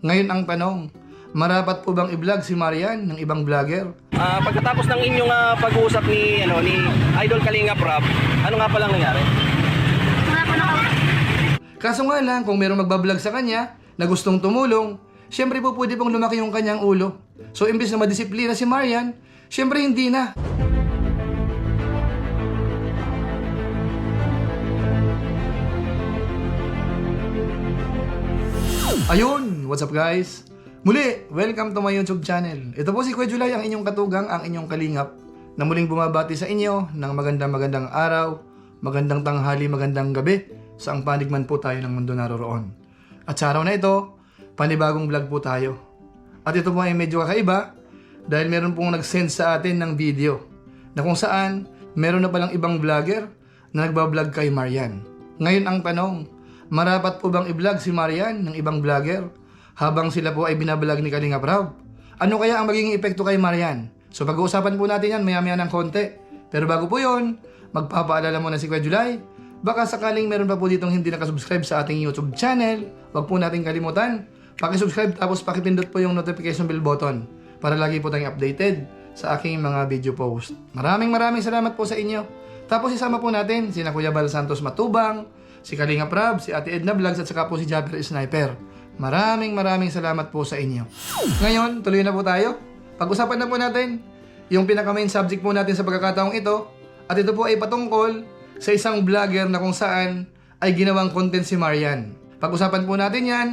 Ngayon ang tanong, marapat po bang i-vlog si Marian ng ibang vlogger? Pagkatapos ng inyong pag-uusap ni Idol Kalingap Rob, ano nga palang nangyari? Kaso nga lang, kung merong magbablog sa kanya na gustong tumulong, syempre po pwede pong lumaki yung kanyang ulo. So imbes na madisiplina si Marian, syempre hindi na. Ayun! What's up guys? Muli, welcome to my YouTube channel. Ito po si Kuya Julay, ang inyong katugang, ang inyong kalingap, na muling bumabati sa inyo ng magandang araw, magandang tanghali, magandang gabi, saang panig man po tayo ng mundo naroroon. At sa araw na ito, panibagong vlog po tayo. At ito po ay medyo kakaiba dahil meron pong nag-send sa atin ng video na kung saan meron na palang ibang vlogger na nagbablog kay Marian. Ngayon ang tanong, marapat po bang i-vlog si Marian ng ibang vlogger habang sila po ay binablog ni Kalingap Rob? Ano kaya ang magiging epekto kay Marian? So pag-uusapan po natin yan maya-maya ng konti. Pero bago po yon, magpapaalala muna si Kuya Julay, baka sakaling meron pa po ditong hindi nakasubscribe sa ating YouTube channel, wag po natin kalimutan, pakisubscribe tapos pakipindot po yung notification bell button para lagi po tayong updated sa aking mga video post. Maraming salamat po sa inyo. Tapos isama po natin sina Kuya Bal Santos Matubang, si Kalingap Rob, si Ate Edna Vlogs at saka po si Japper Sniper. Maraming salamat po sa inyo. Ngayon, tuloy na po tayo. Pag-usapan na po natin yung pinaka-main subject po natin sa pagkakataong ito. At ito po ay patungkol sa isang vlogger na kung saan ay ginawang content si Marian. Pag-usapan po natin yan,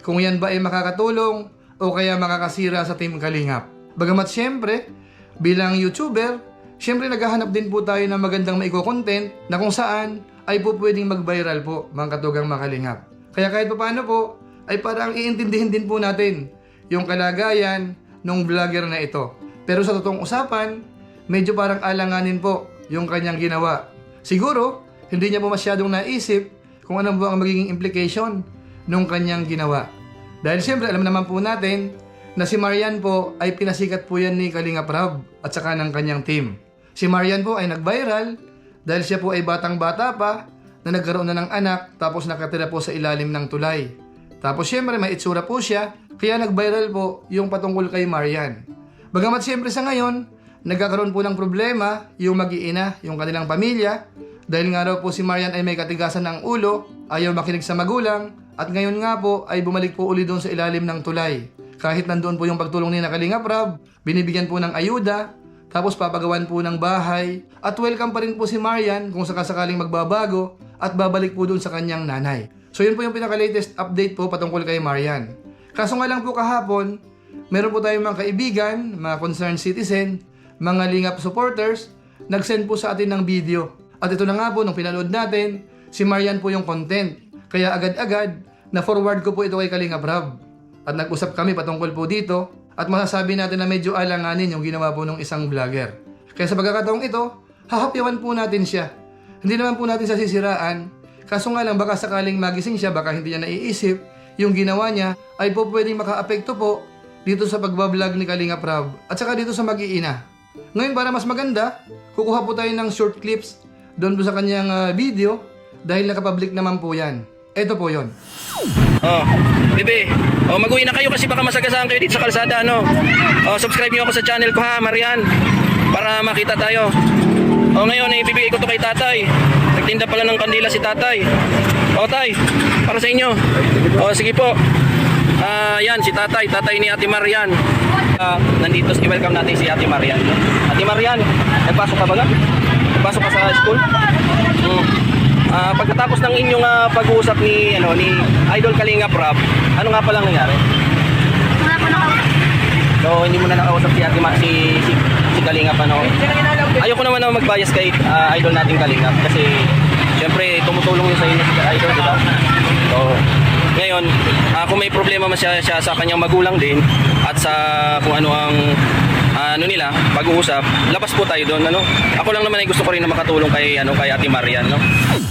kung yan ba ay makakatulong o kaya makakasira sa Team Kalingap. Bagamat syempre, bilang YouTuber, syempre naghahanap din po tayo ng magandang maiko-content na kung saan ay po pwedeng mag-viral po mga katugang mga Kalingap. Kaya kahit pa paano po, ay parang iintindihin din po natin yung kalagayan ng vlogger na ito. Pero sa totoong usapan, medyo parang alanganin po yung kanyang ginawa. Siguro, hindi niya po masyadong naisip kung ano po ang magiging implication ng kanyang ginawa. Dahil siyempre, alam naman po natin na si Marian po ay pinasikat po yan ni Kalingap Rob at saka ng kanyang team. Si Marian po ay nag-viral dahil siya po ay batang-bata pa na nagkaroon na ng anak tapos nakatira po sa ilalim ng tulay. Tapos siyempre may itsura po siya kaya nag-viral po yung patungkol kay Marian. Bagamat siyempre sa ngayon, nagkakaroon po ng problema yung mag-iina, yung kanilang pamilya dahil nga raw po si Marian ay may katigasan ng ulo, ayaw makinig sa magulang at ngayon nga po ay bumalik po uli doon sa ilalim ng tulay. Kahit nandoon po yung pagtulong ni Kalingap Rob, binibigyan po ng ayuda, tapos papagawan po ng bahay at welcome pa rin po si Marian kung sakasakaling magbabago at babalik po doon sa kanyang nanay. So yun po yung pinaka-latest update po patungkol kay Marian. Kaso nga lang po kahapon, meron po tayong mga kaibigan, mga concerned citizen, mga Lingap supporters, nag-send po sa atin ng video. At ito na nga po, nung pinanood natin, si Marian po yung content. Kaya agad-agad, na-forward ko po ito kay Kalingap Rob. At nag-usap kami patungkol po dito, at masasabi natin na medyo alanganin yung ginawa po ng isang vlogger. Kaya sa pagkakataong ito, hahapyawan po natin siya. Hindi naman po natin siya sisiraan. Kaso nga lang, baka sakaling magising siya, baka hindi niya naiisip, yung ginawa niya ay po pwedeng maka-apekto po dito sa pagbablog ni Kalingap Rob at saka dito sa mag-iina. Ngayon para mas maganda, kukuha po tayo ng short clips doon po sa kanyang video dahil nakapublic naman po yan. Ito po yon. Bebe, mag-uwi na kayo kasi baka masagasaan kayo dito sa kalsada, subscribe niyo ako sa channel ko ha, Marian, para makita tayo. Ngayon, ibibigay ko to kay tatay. Nagtinda pala ng kandila si tatay. Tay, para sa inyo. Sige po. Yan, si tatay ni Ate Marian. Nandito, i-welcome natin si Ate Marian. Ate Marian, nagpasok ka ba ga? Nagpasok ka sa school? Pagkatapos ng inyong pag-uusap ni Idol Kalingap Rob, ano nga palang nangyari? So, hindi mo na nakausap si Ate si Kalingap Ayoko naman na mag-bias kay Idol nating Kalingap kasi syempre tumutulong yun sa inyo si Idol, di ba? So, ngayon, kung may problema man siya sa kanyang magulang din at sa kung ano ang nila pag-uusap, labas po tayo doon, Ako lang naman ay gusto ko rin na makatulong kay Ate Marian,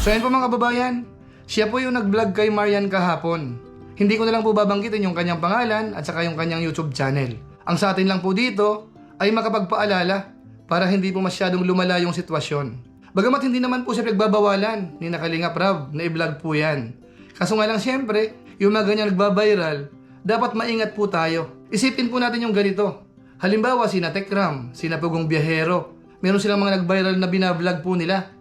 So yun po mga kababayan, siya po yung nag-vlog kay Marian kahapon. Hindi ko na lang po babanggitin yung kanyang pangalan at saka yung kanyang YouTube channel. Ang sa atin lang po dito ay makapagpaalala para hindi po masyadong lumala yung sitwasyon. Bagamat hindi naman po siya nagbabawalan ni Kalingap Rab na i-vlog po yan. Kaso nga lang siyempre, yung mga ganyan nagbabiral, dapat maingat po tayo. Isipin po natin yung ganito. Halimbawa, sina Tekram, sina Pugong Biyahero, meron silang mga nag-viral na binablog po nila.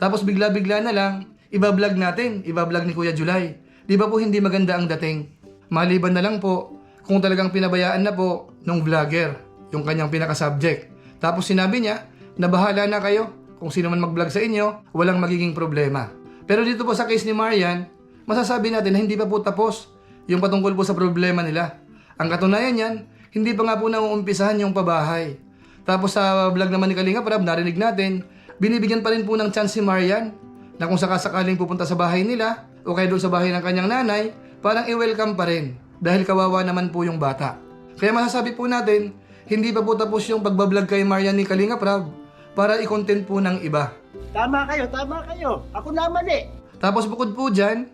Tapos bigla-bigla na lang, ibablog natin, ibablog ni Kuya July. Di ba po hindi maganda ang dating? Maliban na lang po, kung talagang pinabayaan na po nung vlogger, yung kanyang pinaka-subject. Tapos sinabi niya, na bahala na kayo, kung sino man mag-vlog sa inyo, walang magiging problema. Pero dito po sa case ni Marian, masasabi natin na hindi pa po tapos yung patungkol po sa problema nila. Ang katunayan yan, hindi pa nga po nauumpisahan yung pabahay. Tapos sa vlog naman ni Kalingap Rab, narinig natin, binibigyan pa rin po ng chance si Marian na kung sakasakaling pupunta sa bahay nila o kaya doon sa bahay ng kanyang nanay, parang i-welcome pa rin dahil kawawa naman po yung bata. Kaya masasabi po natin, hindi pa po tapos yung pagbablog kay Marian ni Kalingap Rab para i-content po ng iba. Tama kayo, tama kayo. Ako na mali. Tapos bukod po dyan,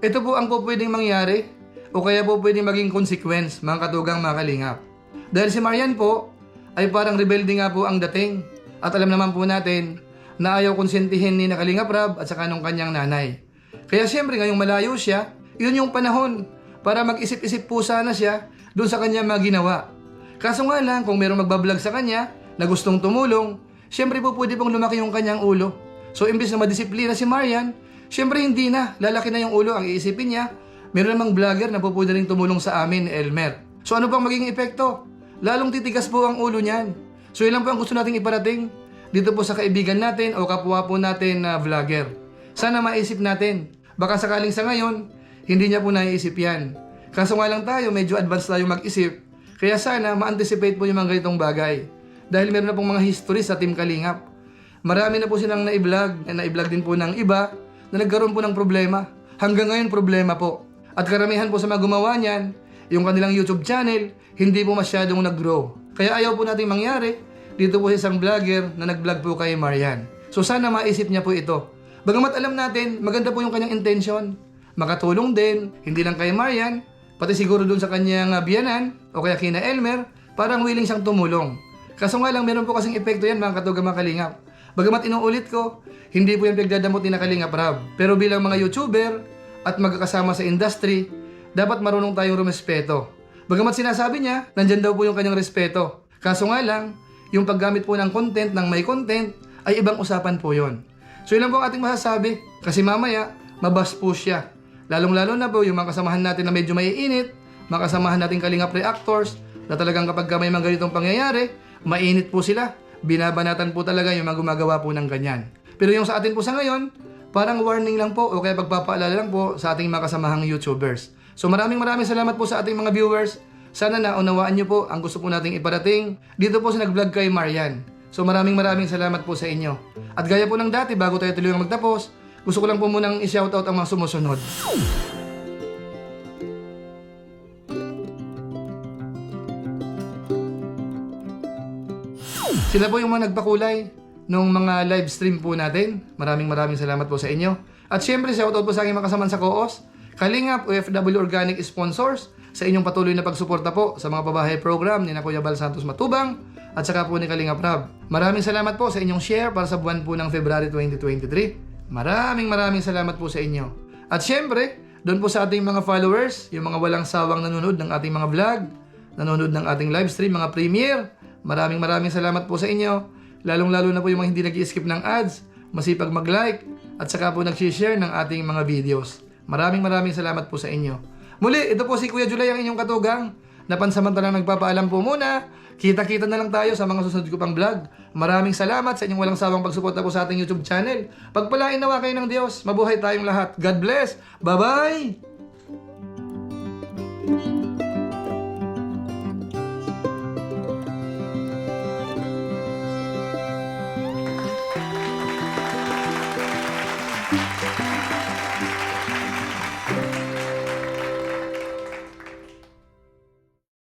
ito po ang po pwedeng mangyari o kaya po pwedeng maging consequence mga katugang mga Kalingap. Dahil si Marian po ay parang rebelde nga po ang dating at alam naman po natin na ayaw konsentihin ni Kalingap Rab at saka nung kanyang nanay. Kaya siyempre ngayong malayo siya, yun yung panahon para mag-isip-isip po sana siya doon sa kanya mga ginawa. Kaso nga lang kung mayroong magbablog sa kanya na gustong tumulong, siyempre po pwede pong lumaki yung kanyang ulo. So imbis na madisiplina si Marian, siyempre hindi na, lalaki na yung ulo. Ang iisipin niya, meron namang vlogger na po pwede rin tumulong sa amin, Elmer. So ano pang magiging epekto? Lalong titigas po ang ulo niyan. So yun lang po ang gusto nating iparating dito po sa kaibigan natin o kapwa po natin na vlogger. Sana maisip natin. Baka sakaling sa ngayon, hindi niya po naiisip yan. Kaso nga lang tayo, medyo advanced tayo mag-isip. Kaya sana ma-anticipate po yung mga ganitong bagay. Dahil meron na pong mga history sa Team Kalingap. Marami na po silang na-vlog, na-vlog din po ng iba na nagkaroon po ng problema. Hanggang ngayon problema po. At karamihan po sa mga gumawa niyan, yung kanilang YouTube channel, hindi po masyadong nag-grow. Kaya ayaw po nating mangyari dito po sa isang vlogger na nag-vlog po kay Marian. So sana maisip niya po ito. Bagamat alam natin, maganda po yung kanyang intention. Makatulong din, hindi lang kay Marian, pati siguro dun sa kanyang biyanan o kaya kina Elmer, parang willing siyang tumulong. Kaso nga lang, meron po kasing epekto yan mga katugang mga Kalingap. Bagamat inuulit ko, hindi po yan pagdadamot ni Kalingap Rab. Pero bilang mga YouTuber at magkakasama sa industry, dapat marunong tayong rumespeto. Bagamat sinasabi niya, nandyan daw po yung kanyang respeto. Kaso nga lang, yung paggamit po ng content ng may content ay ibang usapan po yon. So yun lang po ang ating masasabi. Kasi mamaya, mabas po siya. Lalong-lalo na po yung mga kasamahan natin na medyo maiinit, mga kasamahan natin Kalingap reactors, na talagang kapag may mga ganitong pangyayari, mainit po sila. Binabanatan po talaga yung mga gumagawa po ng ganyan. Pero yung sa atin po sa ngayon, parang warning lang po o kaya pagpapaalala lang po sa ating mga kasamahang YouTubers. So maraming salamat po sa ating mga viewers. Sana naunawaan nyo po ang gusto po nating iparating dito po sa nag-vlog kay Marian. So maraming salamat po sa inyo. At gaya po ng dati, bago tayo tuluyang magtapos, gusto ko lang po munang i-shoutout ang mga sumusunod. Sila po yung mga nagpakulay nung mga live stream po natin. Maraming salamat po sa inyo. At syempre, shoutout po sa aking mga kasamaan sa Koos, Kalingap, OFW Organic Sponsors, sa inyong patuloy na pagsuporta po sa mga pabahay program ni Kuya Bal Santos Matubang at saka po ni Kalingap Rab. Maraming salamat po sa inyong share para sa buwan po ng February 2023. Maraming salamat po sa inyo. At syempre, doon po sa ating mga followers, yung mga walang sawang nanonood ng ating mga vlog, nanonood ng ating live stream, mga premiere, maraming salamat po sa inyo. Lalong-lalo na po yung mga hindi nag-i-skip ng ads, masipag mag-like, at saka po nag-share ng ating mga videos. Maraming salamat po sa inyo. Muli, ito po si Kuya July ang inyong katugang. Napansamantalang nagpapaalam po muna. Kita-kita na lang tayo sa mga susunod ko pang vlog. Maraming salamat sa inyong walang sawang pagsuporta po sa ating YouTube channel. Pagpalain nawa kayo ng Diyos. Mabuhay tayong lahat. God bless. Bye-bye!